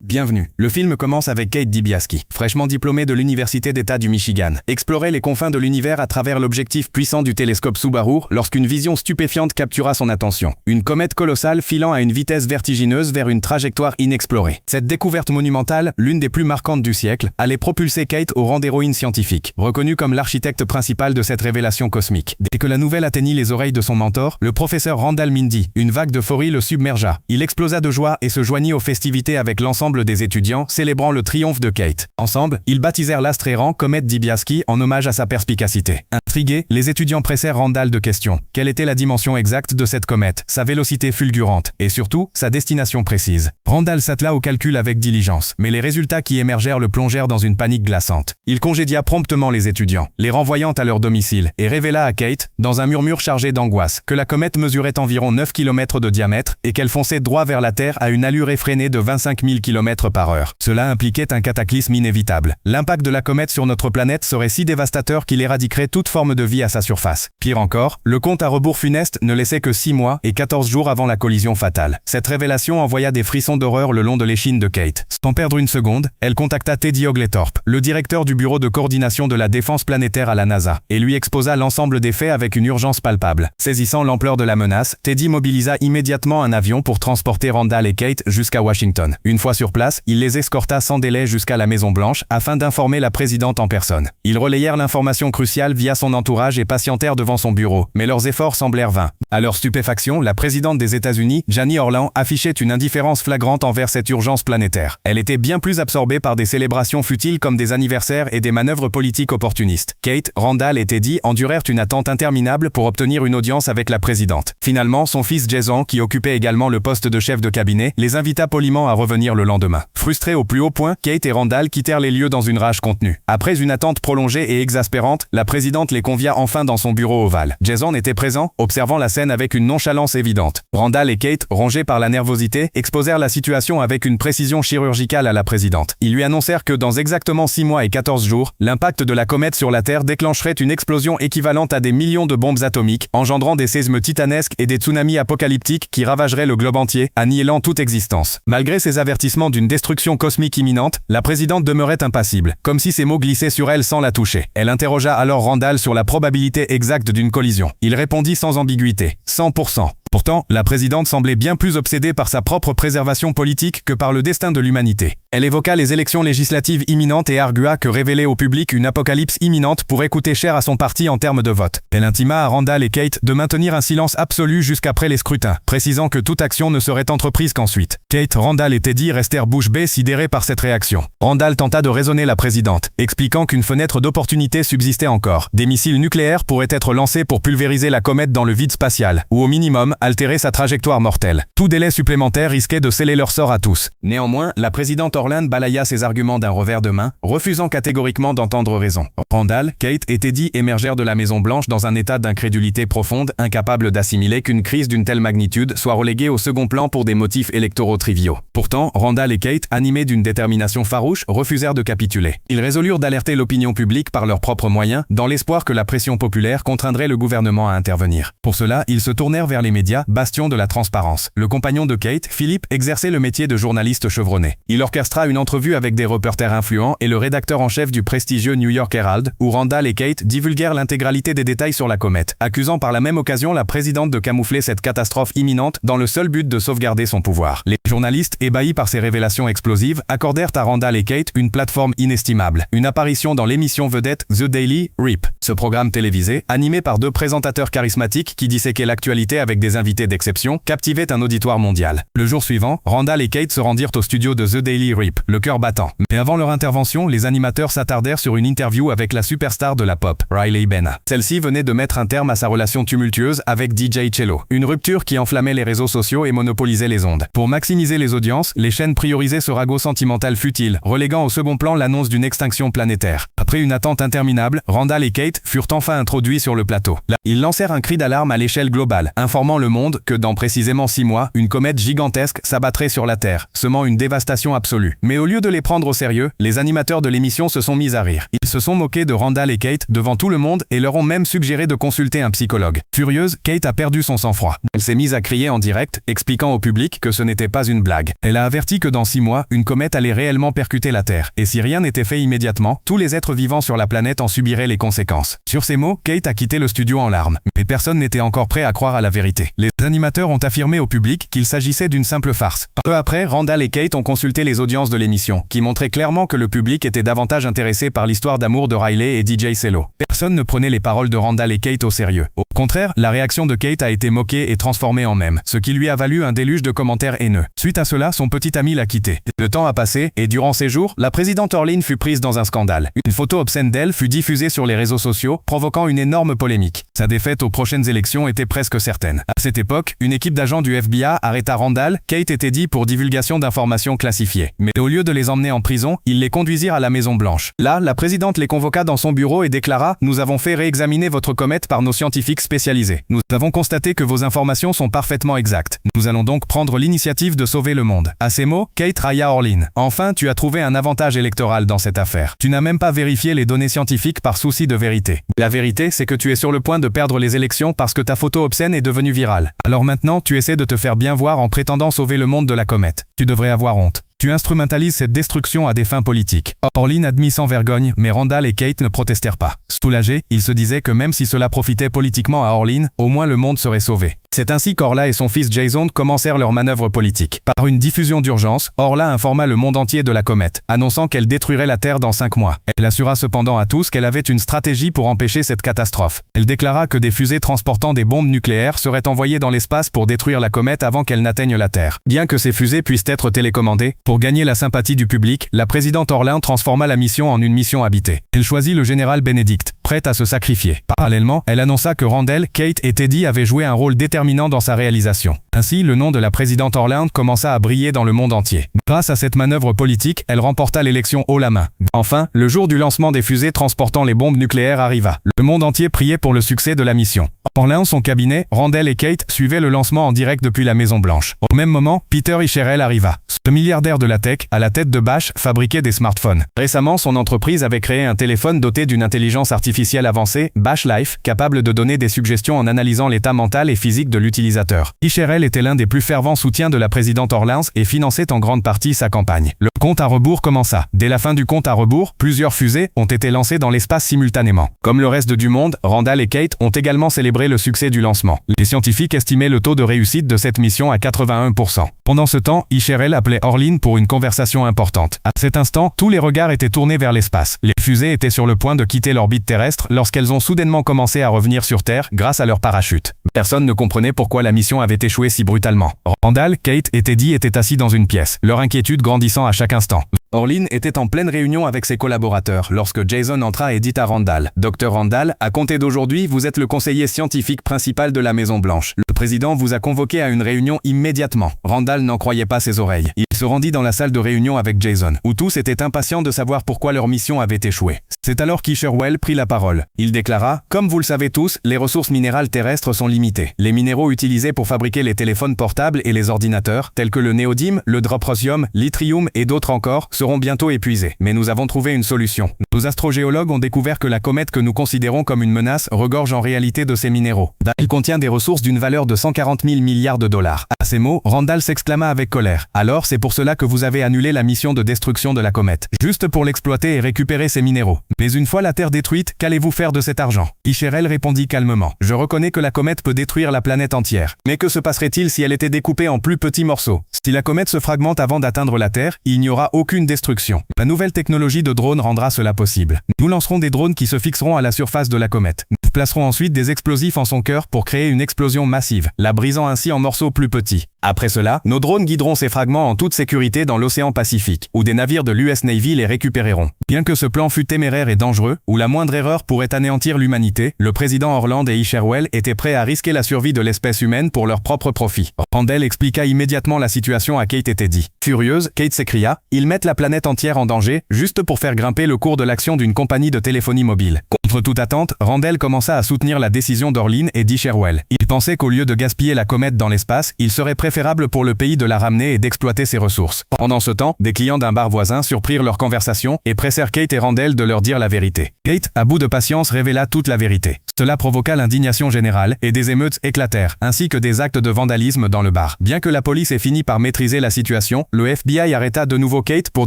Bienvenue. Le film commence avec Kate Dibiasky, fraîchement diplômée de l'Université d'État du Michigan, explorer les confins de l'univers à travers l'objectif puissant du télescope Subaru lorsqu'une vision stupéfiante captura son attention. Une comète colossale filant à une vitesse vertigineuse vers une trajectoire inexplorée. Cette découverte monumentale, l'une des plus marquantes du siècle, allait propulser Kate au rang d'héroïne scientifique, reconnue comme l'architecte principal de cette révélation cosmique. Dès que la nouvelle atteignit les oreilles de son mentor, le professeur Randall Mindy, une vague d'euphorie le submergea. Il explosa de joie et se joignit aux festivités avec l'ensemble des étudiants, célébrant le triomphe de Kate. Ensemble, ils baptisèrent l'astre errant Comète Dibiasky en hommage à sa perspicacité. Intrigués, les étudiants pressèrent Randall de questions. Quelle était la dimension exacte de cette comète, sa vélocité fulgurante, et surtout, sa destination précise? Randall s'attela au calcul avec diligence, mais les résultats qui émergèrent le plongèrent dans une panique glaçante. Il congédia promptement les étudiants, les renvoyant à leur domicile, et révéla à Kate, dans un murmure chargé d'angoisse, que la comète mesurait environ 9 km de diamètre et qu'elle fonçait droit vers la Terre à une allure effrénée de 25 000 km par heure. Cela impliquait un cataclysme inévitable. L'impact de la comète sur notre planète serait si dévastateur qu'il éradiquerait toute forme de vie à sa surface. Pire encore, le compte à rebours funeste ne laissait que 6 mois et 14 jours avant la collision fatale. Cette révélation envoya des frissons d'horreur le long de l'échine de Kate. Sans perdre une seconde, elle contacta Teddy Oglethorpe, le directeur du bureau de coordination de la défense planétaire à la NASA, et lui exposa l'ensemble des faits avec une urgence palpable. Saisissant l'ampleur de la menace, Teddy mobilisa immédiatement un avion pour transporter Randall et Kate jusqu'à Washington. Une fois sur place, il les escorta sans délai jusqu'à la Maison-Blanche afin d'informer la présidente en personne. Ils relayèrent l'information cruciale via son entourage et patientèrent devant son bureau, mais leurs efforts semblèrent vains. À leur stupéfaction, la présidente des États-Unis, Janie Orlan, affichait une indifférence flagrante envers cette urgence planétaire. Elle était bien plus absorbée par des célébrations futiles comme des anniversaires et des manœuvres politiques opportunistes. Kate, Randall et Teddy endurèrent une attente interminable pour obtenir une audience avec la présidente. Finalement, son fils Jason, qui occupait également le poste de chef de cabinet, les invita poliment à revenir le lendemain. Frustrés au plus haut point, Kate et Randall quittèrent les lieux dans une rage contenue. Après une attente prolongée et exaspérante, la présidente les convia enfin dans son bureau ovale. Jason était présent, observant la scène avec une nonchalance évidente. Randall et Kate, rongés par la nervosité, exposèrent la situation avec une précision chirurgicale à la présidente. Ils lui annoncèrent que dans exactement 6 mois et 14 jours, l'impact de la comète sur la Terre déclencherait une explosion équivalente à des millions de bombes atomiques, engendrant des séismes titanesques et des tsunamis apocalyptiques qui ravageraient le globe entier, annihilant toute existence. Malgré ces avertissements d'une destruction cosmique imminente, la présidente demeurait impassible, comme si ces mots glissaient sur elle sans la toucher. Elle interrogea alors Randall sur la probabilité exacte d'une collision. Il répondit sans ambiguïté, 100%. Pourtant, la présidente semblait bien plus obsédée par sa propre préservation politique que par le destin de l'humanité. Elle évoqua les élections législatives imminentes et argua que révéler au public une apocalypse imminente pourrait coûter cher à son parti en termes de vote. Elle intima à Randall et Kate de maintenir un silence absolu jusqu'après les scrutins, précisant que toute action ne serait entreprise qu'ensuite. Kate, Randall et Teddy restèrent bouche bée sidérés par cette réaction. Randall tenta de raisonner la présidente, expliquant qu'une fenêtre d'opportunité subsistait encore. Des missiles nucléaires pourraient être lancés pour pulvériser la comète dans le vide spatial, ou au minimum, altérer sa trajectoire mortelle. Tout délai supplémentaire risquait de sceller leur sort à tous. Néanmoins, la présidente Orland balaya ses arguments d'un revers de main, refusant catégoriquement d'entendre raison. Randall, Kate et Teddy émergèrent de la Maison-Blanche dans un état d'incrédulité profonde, incapables d'assimiler qu'une crise d'une telle magnitude soit reléguée au second plan pour des motifs électoraux triviaux. Pourtant, Randall et Kate, animés d'une détermination farouche, refusèrent de capituler. Ils résolurent d'alerter l'opinion publique par leurs propres moyens, dans l'espoir que la pression populaire contraindrait le gouvernement à intervenir. Pour cela, ils se tournèrent vers les médias, bastion de la transparence. Le compagnon de Kate, Philip, exerçait le métier de journaliste chevronné. Il orchestra une entrevue avec des reporters influents et le rédacteur en chef du prestigieux New York Herald, où Randall et Kate divulguèrent l'intégralité des détails sur la comète, accusant par la même occasion la présidente de camoufler cette catastrophe imminente dans le seul but de sauvegarder son pouvoir. Les journalistes, ébahis par ces révélations explosives, accordèrent à Randall et Kate une plateforme inestimable, une apparition dans l'émission vedette The Daily Rip. Ce programme télévisé, animé par 2 présentateurs charismatiques qui disséquaient l'actualité avec des invités d'exception, captivait un auditoire mondial. Le jour suivant, Randall et Kate se rendirent au studio de The Daily Rip, le cœur battant. Mais avant leur intervention, les animateurs s'attardèrent sur une interview avec la superstar de la pop, Riley Benna. Celle-ci venait de mettre un terme à sa relation tumultueuse avec DJ Cello, une rupture qui enflammait les réseaux sociaux et monopolisait les ondes. Pour maximiser les audiences, les chaînes priorisaient ce ragot sentimental futile, reléguant au second plan l'annonce d'une extinction planétaire. Après une attente interminable, Randall et Kate furent enfin introduits sur le plateau. Là, ils lancèrent un cri d'alarme à l'échelle globale, informant le monde que dans précisément 6 mois, une comète gigantesque s'abattrait sur la Terre, semant une dévastation absolue. farfelus. Mais au lieu de les prendre au sérieux, les animateurs de l'émission se sont mis à rire. Ils se sont moqués de Randall et Kate devant tout le monde et leur ont même suggéré de consulter un psychologue. Furieuse, Kate a perdu son sang-froid. Elle s'est mise à crier en direct, expliquant au public que ce n'était pas une blague. Elle a averti que dans 6 mois, une comète allait réellement percuter la Terre. Et si rien n'était fait immédiatement, tous les êtres vivants sur la planète en subiraient les conséquences. Sur ces mots, Kate a quitté le studio en larmes. Mais personne n'était encore prêt à croire à la vérité. Les animateurs ont affirmé au public qu'il s'agissait d'une simple farce. Peu après, Randall et Kate ont consulté les audiences de l'émission, qui montraient clairement que le public était davantage intéressé par l'histoire d'amour de Riley et DJ Cello. Personne ne prenait les paroles de Randall et Kate au sérieux. Au contraire, la réaction de Kate a été moquée et transformée en mème, ce qui lui a valu un déluge de commentaires haineux. Suite à cela, son petit ami l'a quitté. Le temps a passé, et durant ces jours, la présidente Orlin fut prise dans un scandale. Une photo obscène d'elle fut diffusée sur les réseaux sociaux, provoquant une énorme polémique. Sa défaite aux prochaines élections était presque certaine. À cette époque, une équipe d'agents du FBI arrêta Randall, Kate et Teddy pour divulgation d'informations classifiées. Mais au lieu de les emmener en prison, ils les conduisirent à la Maison Blanche. Là, la présidente les convoqua dans son bureau et déclara « Nous avons fait réexaminer votre comète par nos scientifiques spécialisés. Nous avons constaté que vos informations sont parfaitement exactes. Nous allons donc prendre l'initiative de sauver le monde. » À ces mots, Kate railla Orlin. « Enfin, tu as trouvé un avantage électoral dans cette affaire. Tu n'as même pas vérifié les données scientifiques par souci de vérité. La vérité, c'est que tu es sur le point de perdre les élections parce que ta photo obscène est devenue virale. Alors maintenant, tu essaies de te faire bien voir en prétendant sauver le monde de la comète. Tu devrais avoir honte. Tu instrumentalises cette destruction à des fins politiques. » Orlin admit sans vergogne, mais Randall et Kate ne protestèrent pas. Soulagés, ils se disaient que même si cela profitait politiquement à Orlin, au moins le monde serait sauvé. C'est ainsi qu'Orla et son fils Jason commencèrent leur manœuvre politique. Par une diffusion d'urgence, Orla informa le monde entier de la comète, annonçant qu'elle détruirait la Terre dans 5 mois. Elle assura cependant à tous qu'elle avait une stratégie pour empêcher cette catastrophe. Elle déclara que des fusées transportant des bombes nucléaires seraient envoyées dans l'espace pour détruire la comète avant qu'elle n'atteigne la Terre. Bien que ces fusées puissent être télécommandées, pour gagner la sympathie du public, la présidente Orlin transforma la mission en une mission habitée. Elle choisit le général Benedict, prête à se sacrifier. Parallèlement, elle annonça que Randall, Kate et Teddy avaient joué un rôle déterminant dans sa réalisation. Ainsi, le nom de la présidente Orlin commença à briller dans le monde entier. Grâce à cette manœuvre politique, elle remporta l'élection haut la main. Enfin, le jour du lancement des fusées transportant les bombes nucléaires arriva. Le monde entier priait pour le succès de la mission. Orlin, son cabinet, Randall et Kate suivaient le lancement en direct depuis la Maison Blanche. Au même moment, Peter Isherell arriva. Ce milliardaire de la tech, à la tête de Bash, fabriquait des smartphones. Récemment, son entreprise avait créé un téléphone doté d'une intelligence artificielle avancée, Bash Life, capable de donner des suggestions en analysant l'état mental et physique de l'utilisateur. Isherell était l'un des plus fervents soutiens de la présidente Orlin et finançait en grande partie sa campagne. Le compte à rebours commença. Dès la fin du compte à rebours, plusieurs fusées ont été lancées dans l'espace simultanément. Comme le reste du monde, Randall et Kate ont également célébré le succès du lancement. Les scientifiques estimaient le taux de réussite de cette mission à 81%. Pendant ce temps, Isherell appelait Orlin pour une conversation importante. À cet instant, tous les regards étaient tournés vers l'espace. Les fusées étaient sur le point de quitter l'orbite terrestre lorsqu'elles ont soudainement commencé à revenir sur Terre grâce à leur parachute. Personne ne comprenait pourquoi la mission avait échoué si brutalement. Randall, Kate et Teddy étaient assis dans une pièce, leur inquiétude grandissant à chaque instant. Orlin était en pleine réunion avec ses collaborateurs lorsque Jason entra et dit à Randall « Dr Randall, à compter d'aujourd'hui, vous êtes le conseiller scientifique principal de la Maison Blanche. Le président vous a convoqué à une réunion immédiatement. » Randall n'en croyait pas ses oreilles. Il se rendit dans la salle de réunion avec Jason, où tous étaient impatients de savoir pourquoi leur mission avait échoué. C'est alors qu'Isherell prit la parole. Il déclara « Comme vous le savez tous, les ressources minérales terrestres sont limitées. Les minéraux utilisés pour fabriquer les téléphones portables et les ordinateurs, tels que le néodyme, le droprosium, l'yttrium et d'autres encore, seront bientôt épuisés. Mais nous avons trouvé une solution. Nos astrogéologues ont découvert que la comète que nous considérons comme une menace regorge en réalité de ces minéraux. Elle contient des ressources d'une valeur de 140 000 milliards de dollars. À ces mots, Randall s'exclama avec colère. Alors c'est pour cela que vous avez annulé la mission de destruction de la comète. Juste pour l'exploiter et récupérer ces minéraux. Mais une fois la Terre détruite, qu'allez-vous faire de cet argent? Isherell répondit calmement. Je reconnais que la comète peut détruire la planète entière. Mais que se passerait-il si elle était découpée en plus petits morceaux? Si la comète se fragmente avant d'atteindre la Terre, il n'y aura aucune destruction. La nouvelle technologie de drone rendra cela possible. Nous lancerons des drones qui se fixeront à la surface de la comète. Nous placerons ensuite des explosifs en son cœur pour créer une explosion massive, la brisant ainsi en morceaux plus petits. Après cela, nos drones guideront ces fragments en toute sécurité dans l'océan Pacifique, où des navires de l'US Navy les récupéreront. Bien que ce plan fût téméraire et dangereux, où la moindre erreur pourrait anéantir l'humanité, le président Orland et Isherell étaient prêts à risquer la survie de l'espèce humaine pour leur propre profit. Randall expliqua immédiatement la situation à Kate et Teddy. Furieuse, Kate s'écria « Ils mettent la planète entière en danger, juste pour faire grimper le cours de l'action d'une compagnie de téléphonie mobile. » Contre toute attente, Randall commença commença à soutenir la décision d'Orlin et d'Isherwell. Il pensait qu'au lieu de gaspiller la comète dans l'espace, il serait préférable pour le pays de la ramener et d'exploiter ses ressources. Pendant ce temps, des clients d'un bar voisin surprirent leur conversation et pressèrent Kate et Randall de leur dire la vérité. Kate, à bout de patience, révéla toute la vérité. Cela provoqua l'indignation générale et des émeutes éclatèrent, ainsi que des actes de vandalisme dans le bar. Bien que la police ait fini par maîtriser la situation, le FBI arrêta de nouveau Kate pour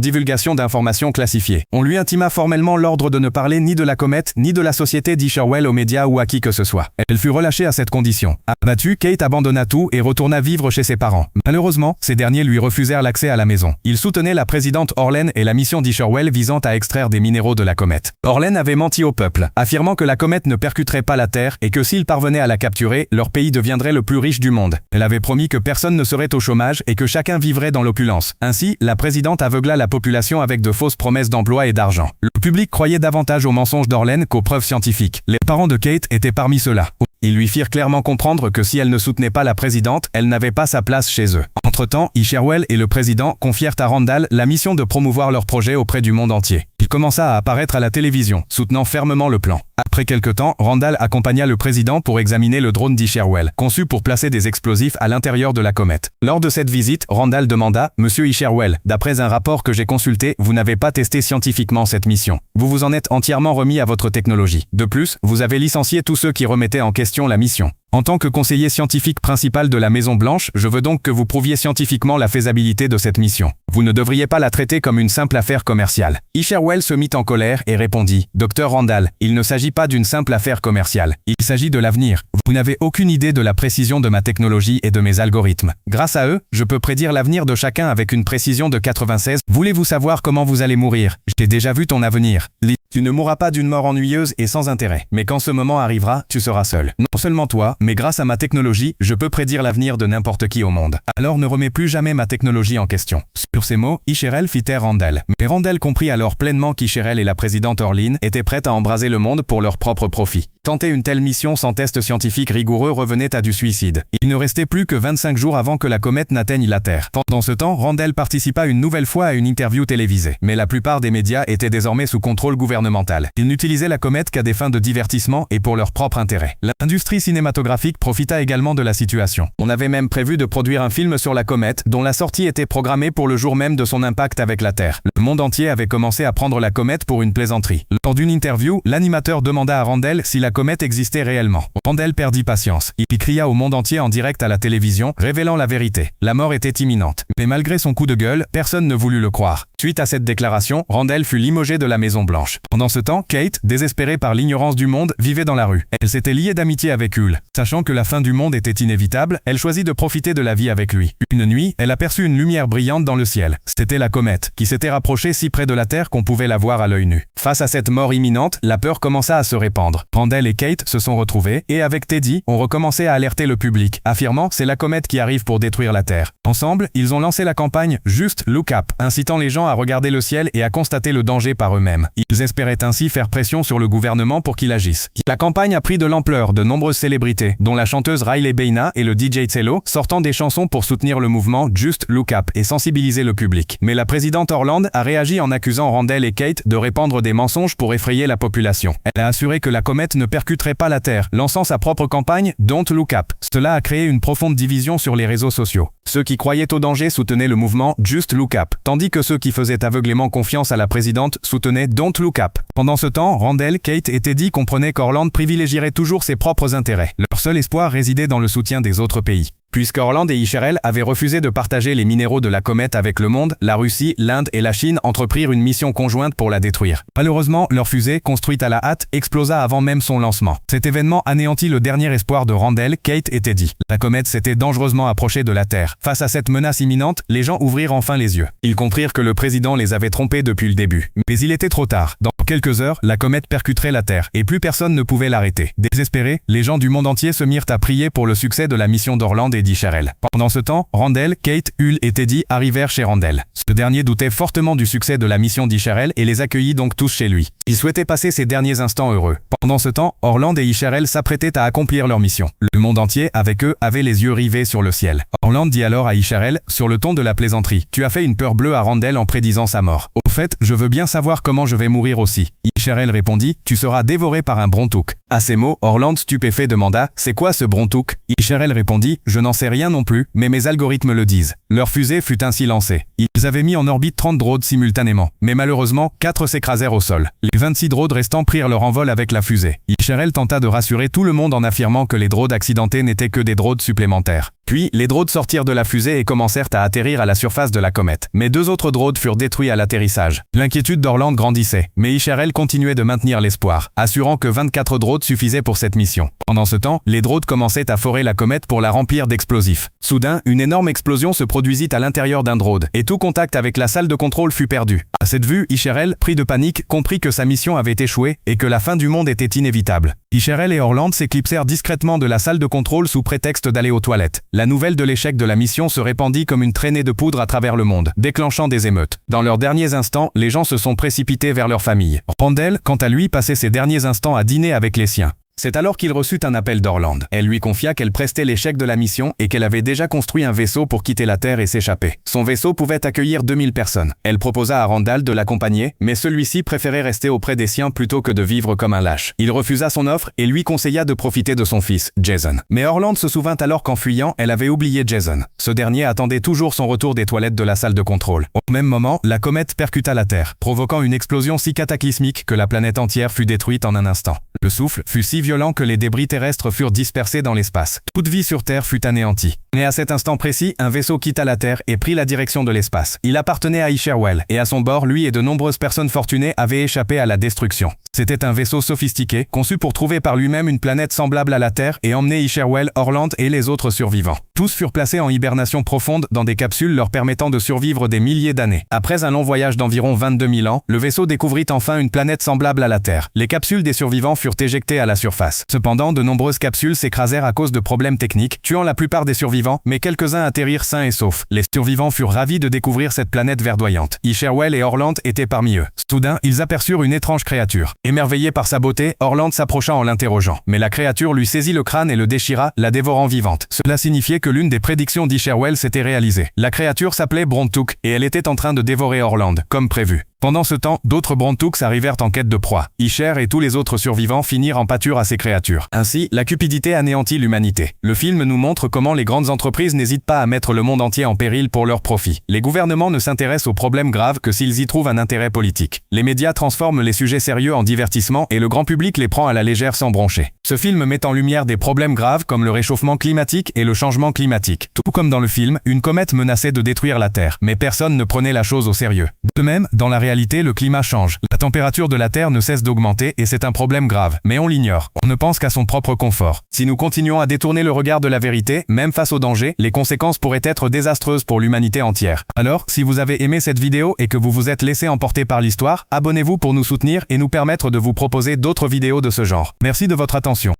divulgation d'informations classifiées. On lui intima formellement l'ordre de ne parler ni de la comète, ni de la société d'Isherwell aux médias ou à qui que ce soit. Elle fut relâchée à cette condition. Abattue, Kate abandonna tout et retourna vivre chez ses parents. Malheureusement, ces derniers lui refusèrent l'accès à la maison. Ils soutenaient la présidente Orlen et la mission d'Isherwell visant à extraire des minéraux de la comète. Orlen avait menti au peuple, affirmant que la comète ne percuterait pas la Terre et que s'ils parvenaient à la capturer, leur pays deviendrait le plus riche du monde. Elle avait promis que personne ne serait au chômage et que chacun vivrait dans l'opulence. Ainsi, la présidente aveugla la population avec de fausses promesses d'emploi et d'argent. Le public croyait davantage aux mensonges d'Orlen qu'aux preuves scientifiques. Les parents de Kate étaient parmi ceux-là. Ils lui firent clairement comprendre que si elle ne soutenait pas la présidente, elle n'avait pas sa place chez eux. Entre-temps, Isherwell et le président confièrent à Randall la mission de promouvoir leur projet auprès du monde entier. Il commença à apparaître à la télévision, soutenant fermement le plan. Après quelque temps, Randall accompagna le président pour examiner le drone d'Isherwell, conçu pour placer des explosifs à l'intérieur de la comète. Lors de cette visite, Randall demanda « Monsieur Isherwell, d'après un rapport que j'ai consulté, vous n'avez pas testé scientifiquement cette mission. Vous vous en êtes entièrement remis à votre technologie. De plus, vous avez licencié tous ceux qui remettaient en question la mission. En tant que conseiller scientifique principal de la Maison-Blanche, je veux donc que vous prouviez scientifiquement la faisabilité de cette mission. Vous ne devriez pas la traiter comme une simple affaire commerciale. » Isherwell se mit en colère et répondit « Docteur Randall, il ne s'agit pas d'une simple affaire commerciale. Il s'agit de l'avenir. Vous n'avez aucune idée de la précision de ma technologie et de mes algorithmes. Grâce à eux, je peux prédire l'avenir de chacun avec une précision de 96. Voulez-vous savoir comment vous allez mourir? J'ai déjà vu ton avenir. Tu ne mourras pas d'une mort ennuyeuse et sans intérêt. Mais quand ce moment arrivera, tu seras seul. Non seulement toi, mais grâce à ma technologie, je peux prédire l'avenir de n'importe qui au monde. Alors ne remets plus jamais ma technologie en question. » Sur ces mots, Isherwell fit taire Randall. Mais Randall comprit alors pleinement qu'Isherwell et la présidente Orlin étaient prêtes à embraser le monde pour leur propre profit. Tenter une telle mission sans test scientifique rigoureux revenait à du suicide. Il ne restait plus que 25 jours avant que la comète n'atteigne la Terre. Pendant ce temps, Randall participa une nouvelle fois à une interview télévisée. Mais la plupart des médias étaient désormais sous contrôle gouvernemental. Ils n'utilisaient la comète qu'à des fins de divertissement et pour leur propre intérêt. L'industrie cinématographique profita également de la situation. On avait même prévu de produire un film sur la comète, dont la sortie était programmée pour le jour même de son impact avec la Terre. Le monde entier avait commencé à prendre la comète pour une plaisanterie. Lors d'une interview, l'animateur demanda à Randall si la comète existait réellement. Randall perdit patience. Il cria au monde entier en direct à la télévision, révélant la vérité. La mort était imminente. Mais malgré son coup de gueule, personne ne voulut le croire. Suite à cette déclaration, Randall fut limogé de la Maison-Blanche. Pendant ce temps, Kate, désespérée par l'ignorance du monde, vivait dans la rue. Elle s'était liée d'amitié avec Hull. Sachant que la fin du monde était inévitable, elle choisit de profiter de la vie avec lui. Une nuit, elle aperçut une lumière brillante dans le ciel. C'était la comète, qui s'était rapprochée si près de la Terre qu'on pouvait la voir à l'œil nu. Face à cette mort imminente, la peur commença à se répandre. Randall et Kate se sont retrouvés, et avec Teddy, ont recommencé à alerter le public, affirmant « c'est la comète qui arrive pour détruire la Terre ». Ensemble, ils ont lancé la campagne « Just Look Up », incitant les gens à regarder le ciel et à constater le danger par eux-mêmes. Ils espéraient ainsi faire pression sur le gouvernement pour qu'il agisse. La campagne a pris de l'ampleur, de nombreuses célébrités, dont la chanteuse Riley Baina et le DJ Tsello, sortant des chansons pour soutenir le mouvement Just Look Up et sensibiliser le public. Mais la présidente Orland a réagi en accusant Randall et Kate de répandre des mensonges pour effrayer la population. Elle a assuré que la comète ne percuterait pas la Terre, lançant sa propre campagne Don't Look Up. Cela a créé une profonde division sur les réseaux sociaux. Ceux qui croyaient au danger soutenaient le mouvement Just Look Up, tandis que ceux qui faisaient aveuglément confiance à la présidente soutenaient Don't Look Up. Pendant ce temps, Randall, Kate et Teddy comprenaient qu'Orland privilégierait toujours ses propres intérêts. Leur seul espoir résidait dans le soutien des autres pays. Puisque Orland et Isherwell avaient refusé de partager les minéraux de la comète avec le monde, la Russie, l'Inde et la Chine entreprirent une mission conjointe pour la détruire. Malheureusement, leur fusée, construite à la hâte, explosa avant même son lancement. Cet événement anéantit le dernier espoir de Randall, Kate et Teddy. La comète s'était dangereusement approchée de la Terre. Face à cette menace imminente, les gens ouvrirent enfin les yeux. Ils comprirent que le président les avait trompés depuis le début. Mais il était trop tard. Dans quelques heures, la comète percuterait la Terre, et plus personne ne pouvait l'arrêter. Désespérés, les gens du monde entier se mirent à prier pour le succès de la mission d'Orland et d'Isherwell. Pendant ce temps, Randall, Kate, Hull et Teddy arrivèrent chez Randall. Ce dernier doutait fortement du succès de la mission d'Isherwell et les accueillit donc tous chez lui. Il souhaitait passer ses derniers instants heureux. Pendant ce temps, Orland et Isherwell s'apprêtaient à accomplir leur mission. Le monde entier, avec eux, avait les yeux rivés sur le ciel. Orland dit alors à Isherwell, sur le ton de la plaisanterie, « Tu as fait une peur bleue à Randall en prédisant sa mort. Au fait, je veux bien savoir comment je vais mourir aussi. aussi. Isherel répondit, tu seras dévoré par un Brontouk. À ces mots, Orland stupéfait demanda, c'est quoi ce Brontouk? Isherel répondit, je n'en sais rien non plus, mais mes algorithmes le disent. Leur fusée fut ainsi lancée. Ils avaient mis en orbite 30 drones simultanément, mais malheureusement, 4 s'écrasèrent au sol. Les 26 drones restants prirent leur envol avec la fusée. Isherel tenta de rassurer tout le monde en affirmant que les drones accidentés n'étaient que des drones supplémentaires. Puis, les drones sortirent de la fusée et commencèrent à atterrir à la surface de la comète. Mais 2 autres drones furent détruits à l'atterrissage. L'inquiétude d'Orland grandissait, mais Isherel continuait de maintenir l'espoir, assurant que 24 drones suffisaient pour cette mission. Pendant ce temps, les drones commençaient à forer la comète pour la remplir d'explosifs. Soudain, une énorme explosion se produisit à l'intérieur d'un drone, et tout contact avec la salle de contrôle fut perdu. À cette vue, Isherel, pris de panique, comprit que sa mission avait échoué et que la fin du monde était inévitable. Isherel et Orland s'éclipsèrent discrètement de la salle de contrôle sous prétexte d'aller aux toilettes. La nouvelle de l'échec de la mission se répandit comme une traînée de poudre à travers le monde, déclenchant des émeutes. Dans leurs derniers instants, les gens se sont précipités vers leur famille. Randall, quant à lui, passait ses derniers instants à dîner avec les siens. C'est alors qu'il reçut un appel d'Orland. Elle lui confia qu'elle prestait l'échec de la mission et qu'elle avait déjà construit un vaisseau pour quitter la Terre et s'échapper. Son vaisseau pouvait accueillir 2000 personnes. Elle proposa à Randall de l'accompagner, mais celui-ci préférait rester auprès des siens plutôt que de vivre comme un lâche. Il refusa son offre et lui conseilla de profiter de son fils, Jason. Mais Orland se souvint alors qu'en fuyant, elle avait oublié Jason. Ce dernier attendait toujours son retour des toilettes de la salle de contrôle. Au même moment, la comète percuta la Terre, provoquant une explosion si cataclysmique que la planète entière fut détruite en un instant. Le souffle fut si violent que les débris terrestres furent dispersés dans l'espace. Toute vie sur Terre fut anéantie. Mais à cet instant précis, un vaisseau quitta la Terre et prit la direction de l'espace. Il appartenait à Isherel, et à son bord, lui et de nombreuses personnes fortunées avaient échappé à la destruction. C'était un vaisseau sophistiqué, conçu pour trouver par lui-même une planète semblable à la Terre et emmener Isherel, Orland et les autres survivants. Tous furent placés en hibernation profonde dans des capsules leur permettant de survivre des milliers d'années. Après un long voyage d'environ 22 000 ans, le vaisseau découvrit enfin une planète semblable à la Terre. Les capsules des survivants furent éjectées à la surface. Cependant, de nombreuses capsules s'écrasèrent à cause de problèmes techniques, tuant la plupart des survivants, mais quelques-uns atterrirent sains et saufs. Les survivants furent ravis de découvrir cette planète verdoyante. Isherel et Orland étaient parmi eux. Soudain, ils aperçurent une étrange créature. Émerveillé par sa beauté, Orland s'approcha en l'interrogeant. Mais la créature lui saisit le crâne et le déchira, la dévorant vivante. Cela signifiait que l'une des prédictions d'Isherel s'était réalisée. La créature s'appelait Brontouk, et elle était en train de dévorer Orland, comme prévu. Pendant ce temps, d'autres Brontooks arrivèrent en quête de proie. Isher et tous les autres survivants finirent en pâture à ces créatures. Ainsi, la cupidité anéantit l'humanité. Le film nous montre comment les grandes entreprises n'hésitent pas à mettre le monde entier en péril pour leur profit. Les gouvernements ne s'intéressent aux problèmes graves que s'ils y trouvent un intérêt politique. Les médias transforment les sujets sérieux en divertissement et le grand public les prend à la légère sans broncher. Ce film met en lumière des problèmes graves comme le réchauffement climatique et le changement climatique. Tout comme dans le film, une comète menaçait de détruire la Terre, mais personne ne prenait la chose au sérieux. De même, dans la réalité, le climat change. La température de la Terre ne cesse d'augmenter et c'est un problème grave, mais on l'ignore. On ne pense qu'à son propre confort. Si nous continuons à détourner le regard de la vérité, même face au danger, les conséquences pourraient être désastreuses pour l'humanité entière. Alors, si vous avez aimé cette vidéo et que vous vous êtes laissé emporter par l'histoire, abonnez-vous pour nous soutenir et nous permettre de vous proposer d'autres vidéos de ce genre. Merci de votre attention.